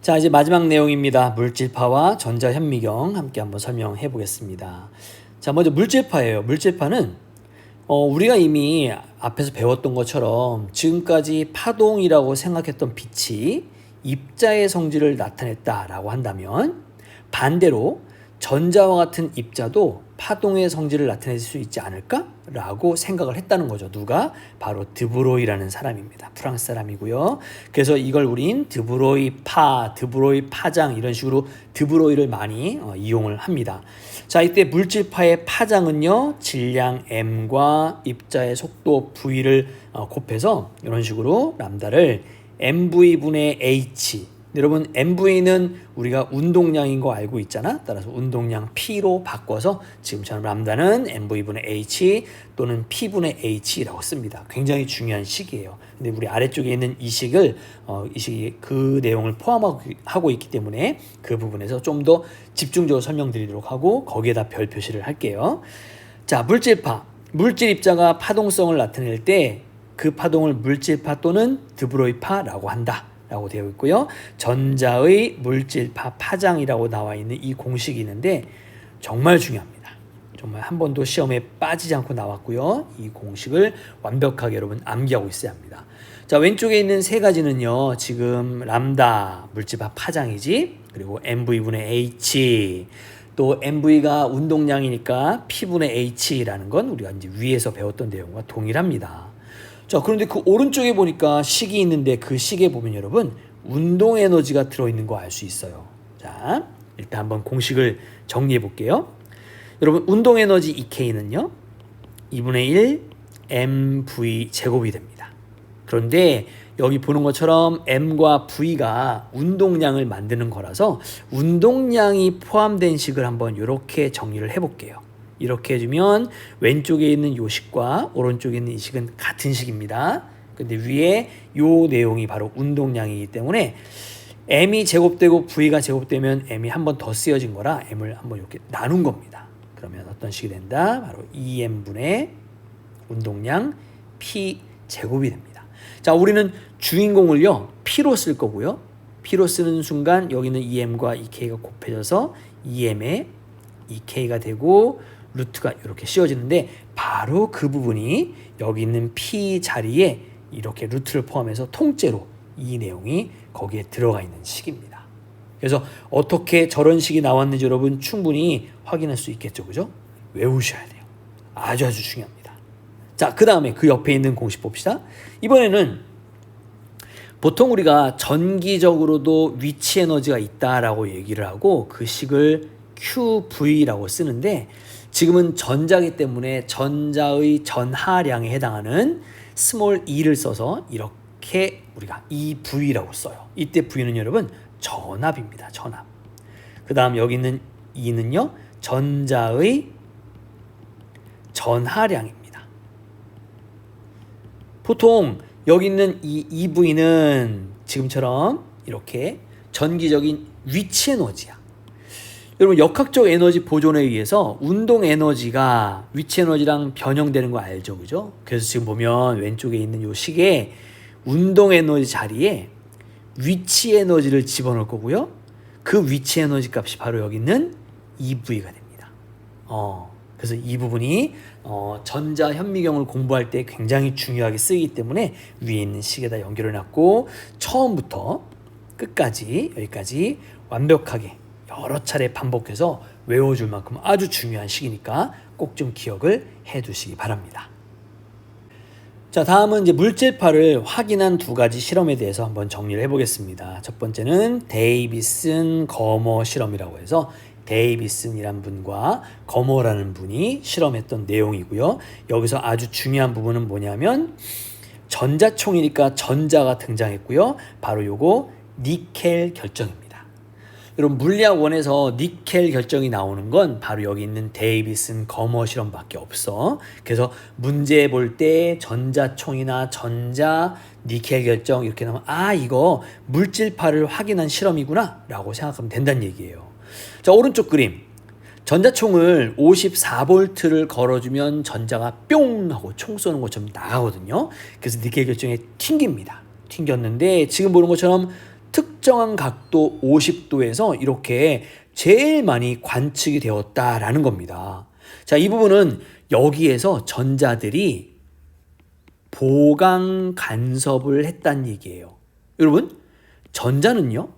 자, 이제 마지막 내용입니다. 물질파와 전자현미경 함께 한번 설명해 보겠습니다. 자, 먼저 물질파예요. 물질파는 우리가 이미 앞에서 배웠던 것처럼 지금까지 파동이라고 생각했던 빛이 입자의 성질을 나타냈다라고 한다면 반대로 전자와 같은 입자도 파동의 성질을 나타낼 수 있지 않을까라고 생각을 했다는 거죠. 누가? 바로 드브로이라는 사람입니다. 프랑스 사람이고요. 그래서 이걸 우린 드브로이 파장 이런 식으로 드브로이를 많이 이용을 합니다. 자, 이때 물질파의 파장은요, 질량 m과 입자의 속도 v를 곱해서 이런 식으로 람다를 mv분의 h, 여러분 mv는 우리가 운동량인 거 알고 있잖아. 따라서 운동량 p로 바꿔서 지금처럼 람다는 mv분의 h 또는 p분의 h라고 씁니다. 굉장히 중요한 식이에요. 근데 우리 아래쪽에 있는 이 식이 그 내용을 포함하고 있기 때문에 그 부분에서 좀 더 집중적으로 설명드리도록 하고 거기에다 별 표시를 할게요. 자, 물질파. 물질 입자가 파동성을 나타낼 때 그 파동을 물질파 또는 드브로이파라고 한다 라고 되어 있고요. 전자의 물질파 파장이라고 나와 있는 이 공식이 있는데 정말 중요합니다. 정말 한 번도 시험에 빠지지 않고 나왔고요. 이 공식을 완벽하게 여러분 암기하고 있어야 합니다. 자, 왼쪽에 있는 세 가지는요, 지금 람다 물질파 파장이지, 그리고 mv분의 h, 또 mv가 운동량이니까 p분의 h라는 건 우리가 이제 위에서 배웠던 내용과 동일합니다. 자, 그런데 그 오른쪽에 보니까 식이 있는데 그 식에 보면 여러분 운동 에너지가 들어있는 거 알 수 있어요. 자, 일단 한번 공식을 정리해 볼게요. 여러분 운동 에너지 EK는요 2분의 1 mv 제곱이 됩니다. 그런데 여기 보는 것처럼 m과 v가 운동량을 만드는 거라서 운동량이 포함된 식을 한번 이렇게 정리를 해 볼게요. 이렇게 해주면 왼쪽에 있는 요 식과 오른쪽에 있는 이 식은 같은 식입니다. 근데 위에 요 내용이 바로 운동량이기 때문에 m이 제곱되고 v가 제곱되면 m이 한 번 더 쓰여진 거라 m을 한번 이렇게 나눈 겁니다. 그러면 어떤 식이 된다? 바로 2m분의 운동량 p 제곱이 됩니다. 자, 우리는 주인공을요 p로 쓸 거고요. p로 쓰는 순간 여기는 2m과 2k가 곱해져서 2m의 2k가 되고 루트가 이렇게 씌워지는데 바로 그 부분이 여기 있는 P 자리에 이렇게 루트를 포함해서 통째로 이 내용이 거기에 들어가 있는 식입니다. 그래서 어떻게 저런 식이 나왔는지 여러분 충분히 확인할 수 있겠죠. 그죠? 외우셔야 돼요. 아주 중요합니다. 자, 그 다음에 그 옆에 있는 공식 봅시다. 이번에는 보통 우리가 전기적으로도 위치 에너지가 있다라고 얘기를 하고 그 식을 QV라고 쓰는데 지금은 전자기 때문에 전자의 전하량에 해당하는 스몰 e를 써서 이렇게 우리가 EV라고 써요. 이때 V는 여러분 전압입니다. 전압. 그 다음 여기 있는 E는요 전자의 전하량입니다. 보통 여기 있는 이 EV는 지금처럼 이렇게 전기적인 위치 에너지야. 여러분 역학적 에너지 보존에 의해서 운동 에너지가 위치 에너지랑 변형되는 거 알죠? 그죠? 그래서 지금 보면 왼쪽에 있는 요 식에 운동 에너지 자리에 위치 에너지를 집어넣을 거고요. 그 위치 에너지 값이 바로 여기 있는 EV가 됩니다. 그래서 이 부분이 전자 현미경을 공부할 때 굉장히 중요하게 쓰이기 때문에 위에 있는 식에다 연결해 놨고 처음부터 끝까지 여기까지 완벽하게 여러 차례 반복해서 외워줄 만큼 아주 중요한 식이니까 꼭 좀 기억을 해 두시기 바랍니다. 자, 다음은 이제 물질파를 확인한 두 가지 실험에 대해서 한번 정리를 해보겠습니다. 첫 번째는 데이비슨 거머 실험이라고 해서 데이비슨이란 분과 거머라는 분이 실험했던 내용이고요. 여기서 아주 중요한 부분은 뭐냐면 전자총이니까 전자가 등장했고요. 바로 요거 니켈 결정입니다. 여러분 물리학 1에서 니켈 결정이 나오는 건 바로 여기 있는 데이비슨 거머 실험밖에 없어. 그래서 문제 볼 때 전자총이나 전자 니켈 결정 이렇게 나오면 이거 물질파를 확인한 실험이구나 라고 생각하면 된다는 얘기예요. 자, 오른쪽 그림 전자총을 54V를 걸어주면 전자가 뿅 하고 총 쏘는 것처럼 나가거든요. 그래서 니켈 결정에 튕깁니다. 튕겼는데 지금 보는 것처럼 툭 일정한 각도 50도에서 이렇게 제일 많이 관측이 되었다라는 겁니다. 자, 이 부분은 여기에서 전자들이 보강 간섭을 했다는 얘기예요. 여러분, 전자는요,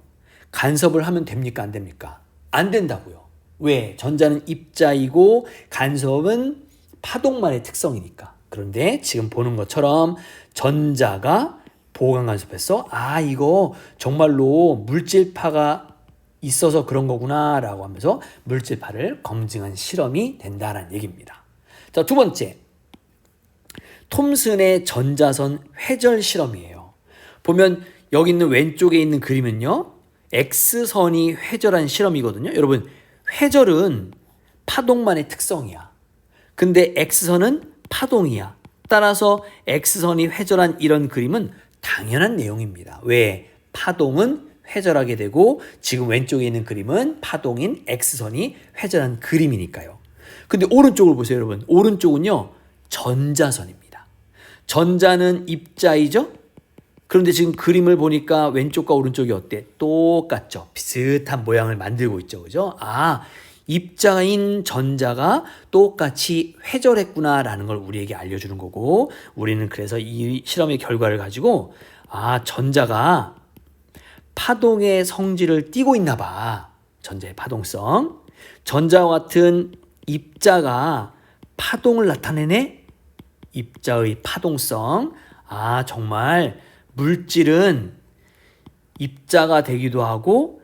간섭을 하면 됩니까? 안 됩니까? 안 된다고요. 왜? 전자는 입자이고 간섭은 파동만의 특성이니까. 그런데 지금 보는 것처럼 전자가 보강 간섭했어? 아, 이거 정말로 물질파가 있어서 그런 거구나 라고 하면서 물질파를 검증한 실험이 된다는 얘기입니다. 자, 두 번째, 톰슨의 전자선 회절 실험이에요. 보면 여기 있는 왼쪽에 있는 그림은요, X선이 회절한 실험이거든요. 여러분, 회절은 파동만의 특성이야. 근데 X선은 파동이야. 따라서 X선이 회절한 이런 그림은 당연한 내용입니다. 왜? 파동은 회절하게 되고 지금 왼쪽에 있는 그림은 파동인 X선이 회절한 그림이니까요. 근데 오른쪽을 보세요, 여러분. 오른쪽은요, 전자선입니다. 전자는 입자이죠? 그런데 지금 그림을 보니까 왼쪽과 오른쪽이 어때? 똑같죠? 비슷한 모양을 만들고 있죠, 그죠? 아, 입자인 전자가 똑같이 회절했구나라는 걸 우리에게 알려주는 거고, 우리는 그래서 이 실험의 결과를 가지고 아, 전자가 파동의 성질을 띠고 있나 봐. 전자의 파동성. 전자와 같은 입자가 파동을 나타내네? 입자의 파동성. 아, 정말 물질은 입자가 되기도 하고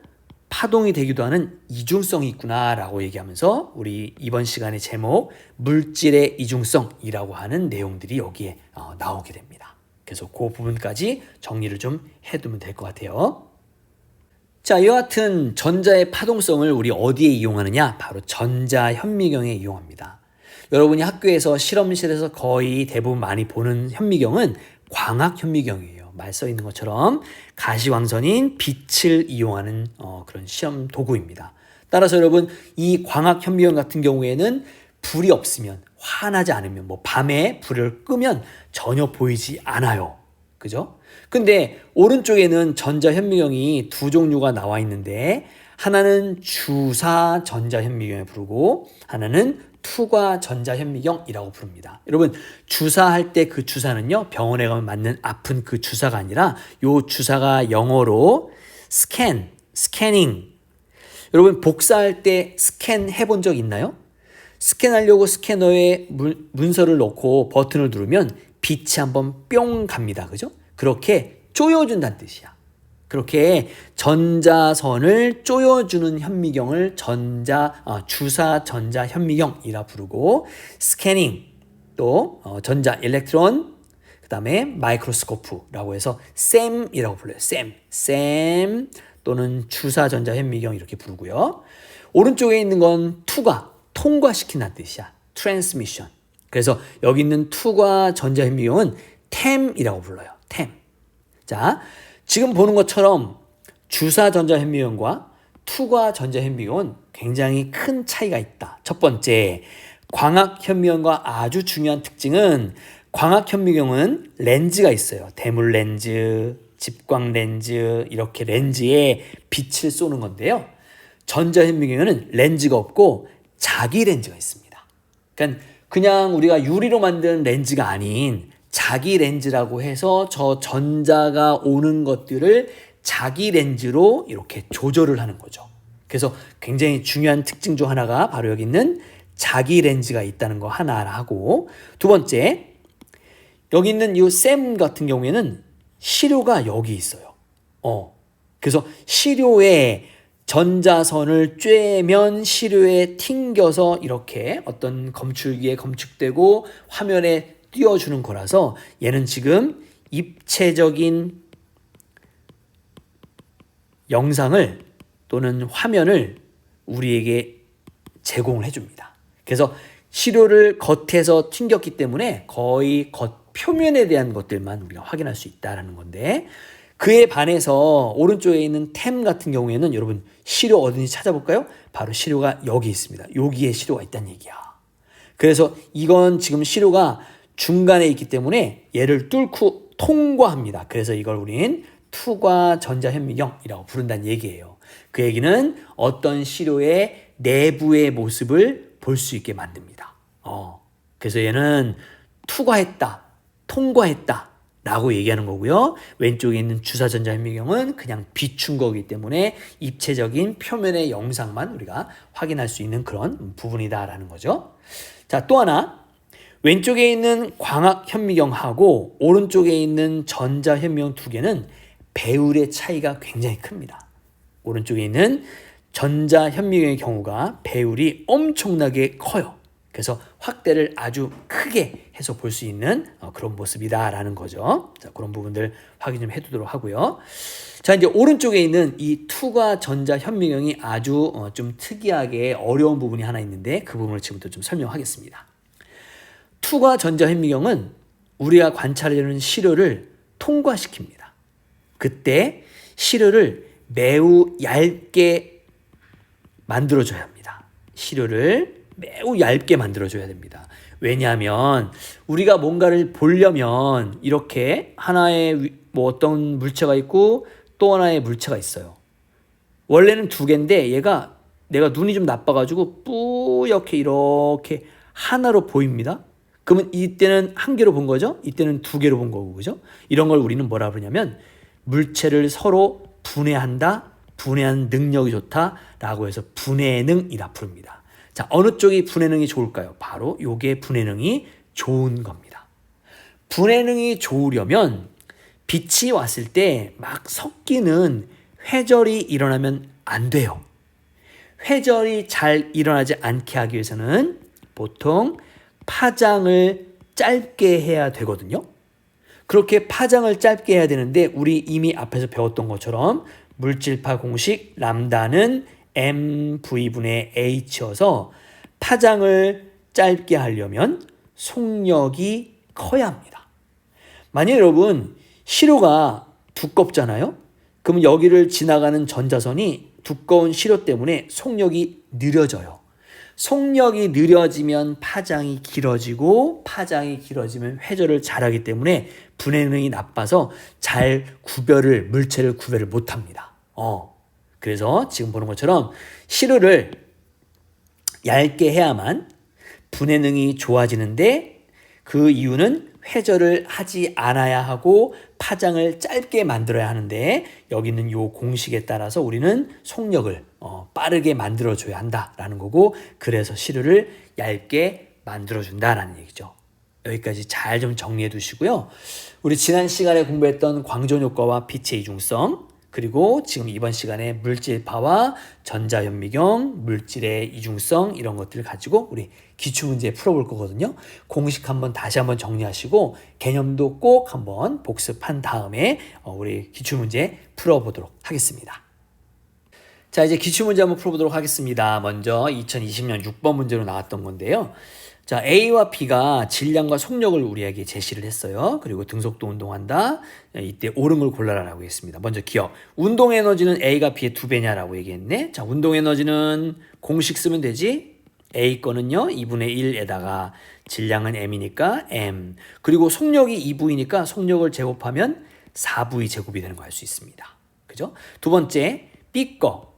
파동이 되기도 하는 이중성이 있구나라고 얘기하면서 우리 이번 시간의 제목 물질의 이중성이라고 하는 내용들이 여기에 나오게 됩니다. 그래서 그 부분까지 정리를 좀 해두면 될 것 같아요. 자, 이와 같은 전자의 파동성을 우리 어디에 이용하느냐? 바로 전자현미경에 이용합니다. 여러분이 학교에서 실험실에서 거의 대부분 많이 보는 현미경은 광학현미경이에요. 말 써 있는 것처럼 가시광선인 빛을 이용하는 그런 시험 도구입니다. 따라서 여러분, 이 광학현미경 같은 경우에는 불이 없으면, 환하지 않으면, 뭐 밤에 불을 끄면 전혀 보이지 않아요. 그죠? 근데 오른쪽에는 전자현미경이 두 종류가 나와 있는데 하나는 주사 전자현미경에 부르고 하나는 투과 전자현미경이라고 부릅니다. 여러분, 주사할 때 그 주사는요, 병원에 가면 맞는 아픈 그 주사가 아니라 요 주사가 영어로 스캐닝. 여러분, 복사할 때 스캔 해본 적 있나요? 스캔하려고 스캐너에 문서를 넣고 버튼을 누르면 빛이 한번 뿅 갑니다. 그죠? 그렇게 쪼여준다는 뜻이야. 그렇게 전자선을 쪼여주는 현미경을 주사 전자 현미경이라 부르고, 스캐닝, 또 전자 일렉트론, 그 다음에 마이크로스코프라고 해서 샘이라고 불러요. 샘 또는 주사 전자 현미경 이렇게 부르고요. 오른쪽에 있는 건 투과, 통과시킨다는 뜻이야. 트랜스미션. 그래서 여기 있는 투과 전자 현미경은 템이라고 불러요. 템. 자, 지금 보는 것처럼 주사 전자현미경과 투과 전자현미경은 굉장히 큰 차이가 있다. 첫 번째, 광학현미경과 아주 중요한 특징은 광학현미경은 렌즈가 있어요. 대물 렌즈, 집광 렌즈, 이렇게 렌즈에 빛을 쏘는 건데요. 전자현미경에는 렌즈가 없고 자기 렌즈가 있습니다. 그러니까 그냥 우리가 유리로 만든 렌즈가 아닌 자기 렌즈라고 해서 저 전자가 오는 것들을 자기 렌즈로 이렇게 조절을 하는 거죠. 그래서 굉장히 중요한 특징 중 하나가 바로 여기 있는 자기 렌즈가 있다는 거 하나 하고, 두 번째, 여기 있는 이 샘 같은 경우에는 시료가 여기 있어요. 그래서 시료에 전자선을 쬐면 시료에 튕겨서 이렇게 어떤 검출기에 검축되고 화면에 띄워주는 거라서 얘는 지금 입체적인 영상을 또는 화면을 우리에게 제공을 해줍니다. 그래서 시료를 겉에서 튕겼기 때문에 거의 겉 표면에 대한 것들만 우리가 확인할 수 있다는 건데, 그에 반해서 오른쪽에 있는 템 같은 경우에는 여러분 시료 어딘지 찾아볼까요? 바로 시료가 여기 있습니다. 여기에 시료가 있다는 얘기야. 그래서 이건 지금 시료가 중간에 있기 때문에 얘를 뚫고 통과합니다. 그래서 이걸 우린 투과 전자현미경이라고 부른다는 얘기예요. 그 얘기는 어떤 시료의 내부의 모습을 볼 수 있게 만듭니다. 그래서 얘는 투과했다, 통과했다 라고 얘기하는 거고요. 왼쪽에 있는 주사전자현미경은 그냥 비춘 거기 때문에 입체적인 표면의 영상만 우리가 확인할 수 있는 그런 부분이다라는 거죠. 자, 또 하나, 왼쪽에 있는 광학현미경하고 오른쪽에 있는 전자현미경 두 개는 배율의 차이가 굉장히 큽니다. 오른쪽에 있는 전자현미경의 경우가 배율이 엄청나게 커요. 그래서 확대를 아주 크게 해서 볼 수 있는 그런 모습이다라는 거죠. 자, 그런 부분들 확인 좀 해두도록 하고요. 자, 이제 오른쪽에 있는 이 투과 전자현미경이 아주 좀 특이하게 어려운 부분이 하나 있는데 그 부분을 지금부터 좀 설명하겠습니다. 투과 전자현미경은 우리가 관찰하려는 시료를 통과시킵니다. 그때 시료를 매우 얇게 만들어줘야 합니다. 시료를 매우 얇게 만들어줘야 됩니다. 왜냐하면 우리가 뭔가를 보려면 이렇게 하나의 뭐 어떤 물체가 있고 또 하나의 물체가 있어요. 원래는 두 개인데 얘가 내가 눈이 좀 나빠가지고 뿌옇게 이렇게 하나로 보입니다. 그러면 이때는 한 개로 본 거죠. 이때는 두 개로 본 거고, 그죠? 이런 걸 우리는 뭐라 그러냐면 물체를 서로 분해한다, 분해하는 능력이 좋다라고 해서 분해능이라 부릅니다. 자, 어느 쪽이 분해능이 좋을까요? 바로 요게 분해능이 좋은 겁니다. 분해능이 좋으려면 빛이 왔을 때 막 섞이는 회절이 일어나면 안 돼요. 회절이 잘 일어나지 않게 하기 위해서는 보통 파장을 짧게 해야 되거든요. 그렇게 파장을 짧게 해야 되는데 우리 이미 앞에서 배웠던 것처럼 물질파 공식 람다는 mv분의 h여서 파장을 짧게 하려면 속력이 커야 합니다. 만약 여러분 시료가 두껍잖아요. 그럼 여기를 지나가는 전자선이 두꺼운 시료 때문에 속력이 느려져요. 속력이 느려지면 파장이 길어지고 파장이 길어지면 회절을 잘하기 때문에 분해능이 나빠서 잘 물체를 구별을 못합니다. 그래서 지금 보는 것처럼 시료를 얇게 해야만 분해능이 좋아지는데 그 이유는 회절을 하지 않아야 하고 파장을 짧게 만들어야 하는데 여기 있는 이 공식에 따라서 우리는 속력을 빠르게 만들어줘야 한다라는 거고 그래서 시료를 얇게 만들어준다라는 얘기죠. 여기까지 잘 좀 정리해 두시고요. 우리 지난 시간에 공부했던 광전효과와 빛의 이중성 그리고 지금 이번 시간에 물질파와 전자현미경, 물질의 이중성 이런 것들을 가지고 우리 기출문제 풀어볼 거거든요. 공식 다시 한번 정리하시고 개념도 꼭 한번 복습한 다음에 우리 기출문제 풀어보도록 하겠습니다. 자, 이제 기출문제 한번 풀어보도록 하겠습니다. 먼저 2020년 6번 문제로 나왔던 건데요. 자, A와 B가 질량과 속력을 우리에게 제시를 했어요. 그리고 등속도 운동한다. 이때 옳은 걸 골라라라고 했습니다. 먼저 기억. 운동 에너지는 A가 B의 2배냐라고 얘기했네. 자, 운동 에너지는 공식 쓰면 되지. A 거는요 2분의 1에다가 질량은 M이니까 M. 그리고 속력이 2V니까 속력을 제곱하면 4V 제곱이 되는 거 알 수 있습니다. 그죠? 두 번째 B 거.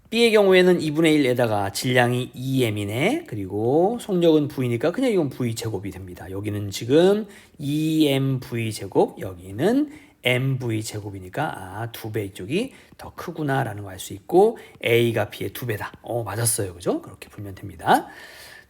B의 경우에는 2분의 1에다가 질량이 2M이네. 그리고 속력은 V니까 그냥 이건 V 제곱이 됩니다. 여기는 지금 2MV 제곱, 여기는 MV 제곱이니까 2배 이쪽이 더 크구나라는 거 알 수 있고 A가 B의 2배다. 맞았어요. 그죠? 그렇게 풀면 됩니다.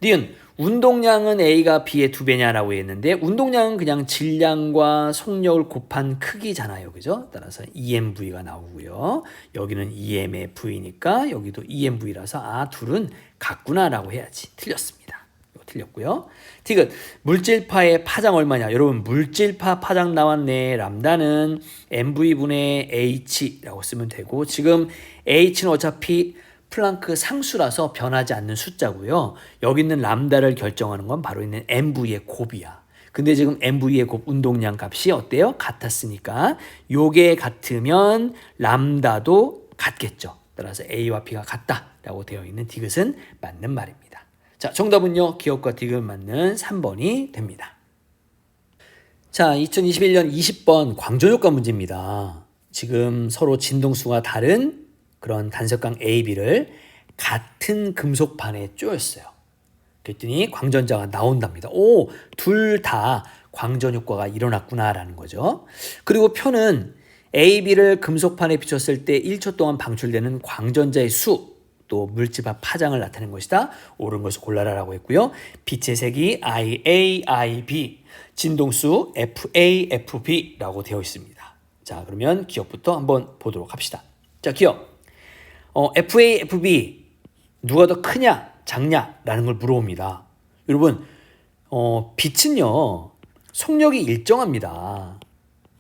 니은 운동량은 A가 B의 2배냐라고 했는데 운동량은 그냥 질량과 속력을 곱한 크기잖아요. 그죠? 따라서 EMV가 나오고요. 여기는 EM의 V니까 여기도 EMV라서 둘은 같구나라고 해야지. 틀렸습니다. 이거 틀렸고요. 티귿 물질파의 파장 얼마냐? 여러분 물질파 파장 나왔네. 람다는 MV분의 H라고 쓰면 되고 지금 H는 어차피 플랑크 상수라서 변하지 않는 숫자고요. 여기 있는 람다를 결정하는 건 바로 있는 MV의 곱이야. 근데 지금 MV의 곱 운동량 값이 어때요? 같았으니까 요게 같으면 람다도 같겠죠. 따라서 A와 B가 같다라고 되어 있는 디귿은 맞는 말입니다. 자, 정답은요. 기억과 디귿 맞는 3번이 됩니다. 자, 2021년 20번 광전효과 문제입니다. 지금 서로 진동수가 다른 그런 단석강 A, B를 같은 금속판에 쪼였어요. 그랬더니 광전자가 나온답니다. 오, 둘 다 광전효과가 일어났구나라는 거죠. 그리고 표는 A, B를 금속판에 비췄을 때 1초 동안 방출되는 광전자의 수, 또 물질파 파장을 나타낸 것이다. 옳은 것을 골라라라고 했고요. 빛의 색이 IA, IB, 진동수 FA, FB라고 되어 있습니다. 자, 그러면 기억부터 한번 보도록 합시다. 자, 기억. FA, FB 누가 더 크냐, 작냐라는 걸 물어봅니다. 여러분, 빛은요 속력이 일정합니다.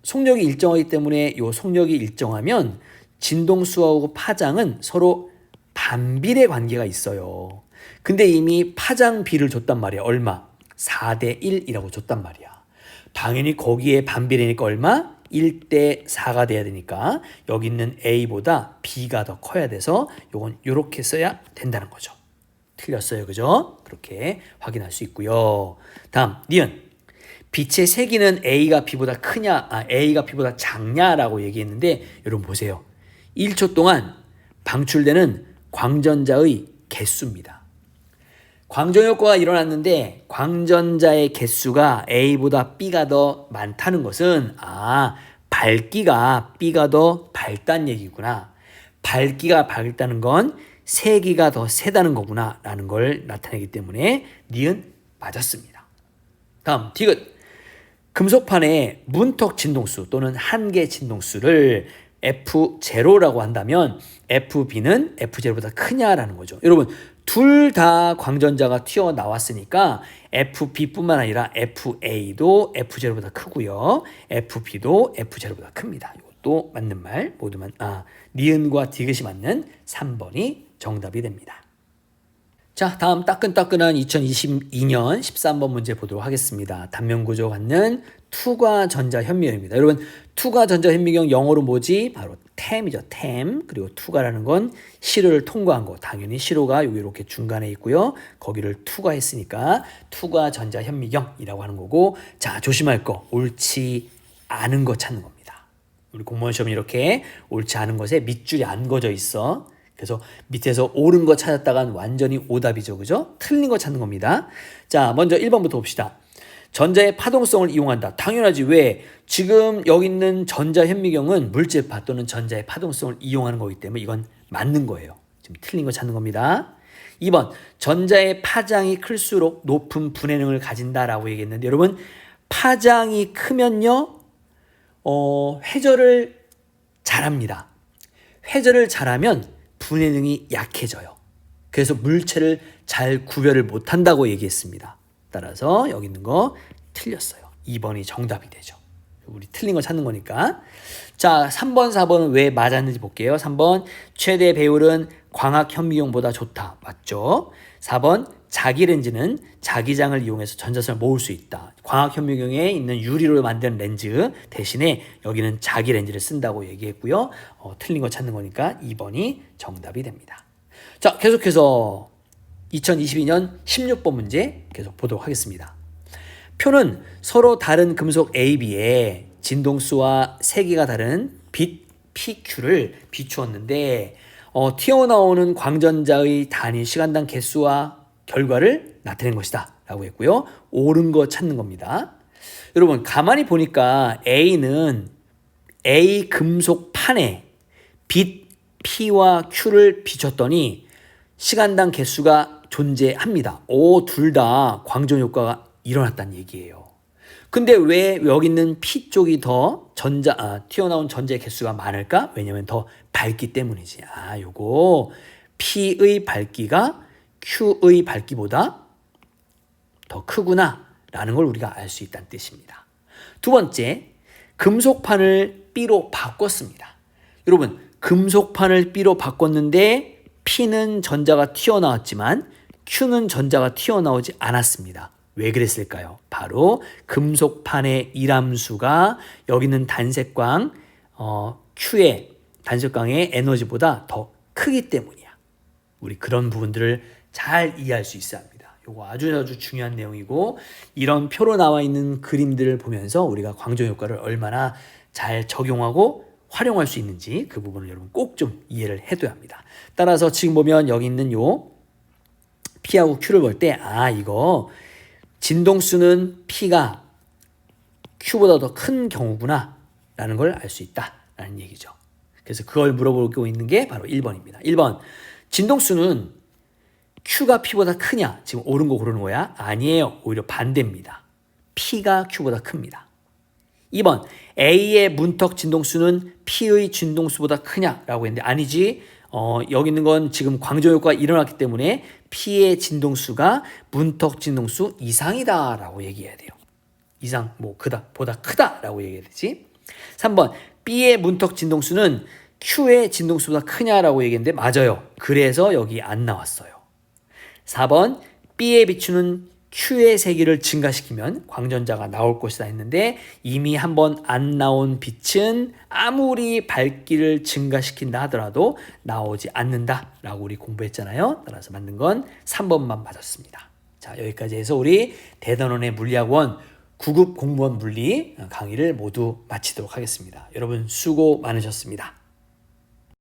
속력이 일정하기 때문에 이 속력이 일정하면 진동수하고 파장은 서로 반비례 관계가 있어요. 근데 이미 파장 비를 줬단 말이야. 얼마? 4대 1이라고 줬단 말이야. 당연히 거기에 반비례니까 얼마? 1대 4가 돼야 되니까 여기 있는 A보다 B가 더 커야 돼서 요건 요렇게 써야 된다는 거죠. 틀렸어요. 그죠? 그렇게 확인할 수 있고요. 다음, 니은. 빛의 세기는 A가 B보다 크냐, A가 B보다 작냐라고 얘기했는데 여러분 보세요. 1초 동안 방출되는 광전자의 개수입니다. 광전효과가 일어났는데 광전자의 개수가 A보다 B가 더 많다는 것은 밝기가 B가 더 밝다는 얘기구나. 밝기가 밝다는 건 세기가 더 세다는 거구나 라는 걸 나타내기 때문에 니은 맞았습니다. 다음 디귿. 금속판의 문턱 진동수 또는 한계 진동수를 F0라고 한다면 FB는 F0보다 크냐라는 거죠. 여러분 둘 다 광전자가 튀어나왔으니까 FB뿐만 아니라 FA도 F0보다 크고요. FB도 F0보다 큽니다. 이것도 맞는 말 모두만 니은과 디귿이 맞는 3번이 정답이 됩니다. 자, 다음 따끈따끈한 2022년 13번 문제 보도록 하겠습니다. 단면구조 갖는 투과 전자 현미경입니다. 여러분, 투과 전자 현미경 영어로 뭐지? 바로 템이죠. 템. 그리고 투과라는 건 시료를 통과한 거. 당연히 시료가 여기 이렇게 중간에 있고요. 거기를 투과했으니까 투과 전자 현미경이라고 하는 거고. 자, 조심할 거. 옳지 않은 거 찾는 겁니다. 우리 공무원 시험이 이렇게 옳지 않은 것에 밑줄이 안 그어져 있어. 그래서 밑에서 옳은 거 찾았다간 완전히 오답이죠. 그죠? 틀린 거 찾는 겁니다. 자, 먼저 1번부터 봅시다. 전자의 파동성을 이용한다. 당연하지. 왜? 지금 여기 있는 전자 현미경은 물질파 또는 전자의 파동성을 이용하는 거기 때문에 이건 맞는 거예요. 지금 틀린 거 찾는 겁니다. 2번. 전자의 파장이 클수록 높은 분해능을 가진다라고 얘기했는데 여러분 파장이 크면요 회절을 잘합니다. 회절을 잘하면 분해능이 약해져요. 그래서 물체를 잘 구별을 못한다고 얘기했습니다. 따라서 여기 있는 거 틀렸어요. 2번이 정답이 되죠. 우리 틀린 거 찾는 거니까. 자, 3번, 4번은 왜 맞았는지 볼게요. 3번 최대 배율은 광학 현미경보다 좋다. 맞죠? 4번 자기 렌즈는 자기장을 이용해서 전자선을 모을 수 있다. 광학 현미경에 있는 유리로 만든 렌즈 대신에 여기는 자기 렌즈를 쓴다고 얘기했고요. 틀린 거 찾는 거니까 2번이 정답이 됩니다. 자, 계속해서 2022년 16번 문제 계속 보도록 하겠습니다. 표는 서로 다른 금속 AB에 진동수와 세기가 다른 빛 PQ를 비추었는데 튀어나오는 광전자의 단위 시간당 개수와 결과를 나타낸 것이다 라고 했고요. 옳은 거 찾는 겁니다. 여러분 가만히 보니까 A는 A 금속판에 빛 P와 Q를 비췄더니 시간당 개수가 존재합니다. 둘 다 광전 효과가 일어났다는 얘기예요. 근데 왜 여기 있는 P 쪽이 더 튀어나온 전자의 개수가 많을까? 왜냐면 더 밝기 때문이지. 요거 P의 밝기가 Q의 밝기보다 더 크구나 라는 걸 우리가 알 수 있다는 뜻입니다. 두 번째, 금속판을 B로 바꿨습니다. 여러분, 금속판을 B로 바꿨는데 P는 전자가 튀어나왔지만 Q는 전자가 튀어나오지 않았습니다. 왜 그랬을까요? 바로 금속판의 이람수가 여기 있는 단색광 Q의 단색광의 에너지보다 더 크기 때문이야. 우리 그런 부분들을 잘 이해할 수 있어야 합니다. 요거 아주 중요한 내용이고 이런 표로 나와 있는 그림들을 보면서 우리가 광정 효과를 얼마나 잘 적용하고 활용할 수 있는지 그 부분을 여러분 꼭 좀 이해를 해둬야 합니다. 따라서 지금 보면 여기 있는 요 P하고 Q를 볼 때 이거 진동수는 P가 Q보다 더 큰 경우구나 라는 걸 알 수 있다 라는 얘기죠. 그래서 그걸 물어보고 있는 게 바로 1번입니다. 1번 진동수는 Q가 P보다 크냐? 지금 옳은 거 고르는 거야? 아니에요. 오히려 반대입니다. P가 Q보다 큽니다. 2번 A의 문턱 진동수는 P의 진동수보다 크냐? 라고 했는데 아니지. 여기 있는 건 지금 광정 효과가 일어났기 때문에 P의 진동수가 문턱 진동수 이상이다 라고 얘기해야 돼요. 이상, 보다 크다 라고 얘기해야 되지. 3번 B의 문턱 진동수는 Q의 진동수보다 크냐라고 얘기했는데 맞아요. 그래서 여기 안 나왔어요. 4번 B에 비추는 Q의 세기를 증가시키면 광전자가 나올 것이다 했는데 이미 한번 안 나온 빛은 아무리 밝기를 증가시킨다 하더라도 나오지 않는다 라고 우리 공부했잖아요. 따라서 맞는 건 3번만 맞았습니다. 자, 여기까지 해서 우리 대단원의 물리학원 9급 공무원 물리 강의를 모두 마치도록 하겠습니다. 여러분 수고 많으셨습니다.